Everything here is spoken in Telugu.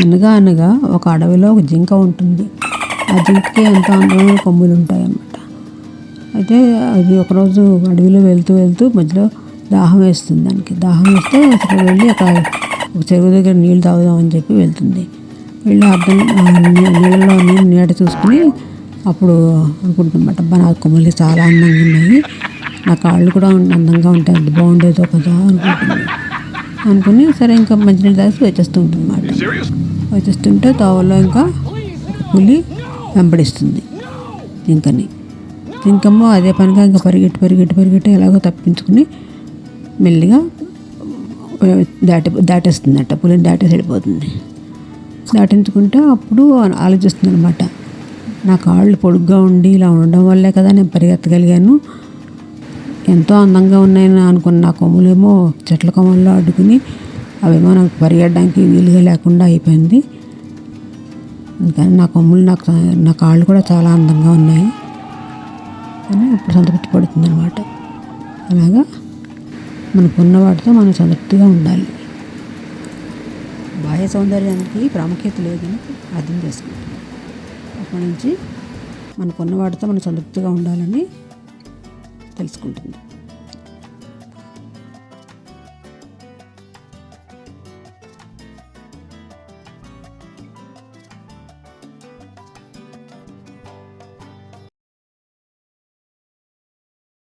అనగా అనగా ఒక అడవిలో ఒక జింక ఉంటుంది. ఆ జింకకి ఎంతో అందమైన కొమ్ములు ఉంటాయన్నమాట. అయితే అది ఒకరోజు అడవిలో వెళ్తూ వెళ్తూ మధ్యలో దాహం వేస్తుంది. దానికి దాహం వేస్తే అసలు వెళ్ళి ఒక చెరువు దగ్గర నీళ్ళు తాగుదామని చెప్పి వెళ్తుంది. వెళ్ళి నీళ్ళలో నీడ చూసుకుని అప్పుడు అనుకుంటుందన్నమాట, అబ్బా నా కొమ్ములు చాలా అందంగా ఉన్నాయి, నా కాళ్ళు కూడా అందంగా ఉంటాయి, అది బాగుండేదో కదా అనుకుని సరే ఇంకా మంచినీళ్ళు తాగి వచ్చేస్తూ ఉంటుందన్నమాట. వచ్చేస్తుంటే తోవలో ఇంకా ఒక పులి వెంబడిస్తుంది జింకని. జింకమ్మో అదే పనిగా ఇంకా పరిగెట్టి ఎలాగో తప్పించుకుని మెల్లిగా దాటేస్తుందట. పులిని దాటేసి వెళ్ళిపోతుంది. దాటించుకుంటే అప్పుడు ఆలోచిస్తుంది అనమాట, నా కాళ్ళు పొడుగ్గా ఉండి ఇలా ఉండడం వల్లే కదా నేను పరిగెత్తగలిగాను, ఎంతో అందంగా ఉన్నాయని అనుకున్న నా కొమ్ములేమో చెట్ల కొమ్మల్లో అడ్డుకుని అవేమో నాకు పరిగెట్టడానికి వీలుగా లేకుండా అయిపోయింది. అందుకని నా కొమ్ములు నా కాళ్ళు కూడా చాలా అందంగా ఉన్నాయి అని అప్పుడు సంతృప్తి పడుతుంది అనమాట. అలాగా మనకున్న వాటితో మనం సంతృప్తిగా ఉండాలి. బాహ్య సౌందర్యానికి ప్రాముఖ్యత లేదని అర్థం చేసుకుంటాం. అప్పటి నుంచి మనకున్న వాటితో మనం సంతృప్తిగా ఉండాలని తెలుసుకుంటుంది.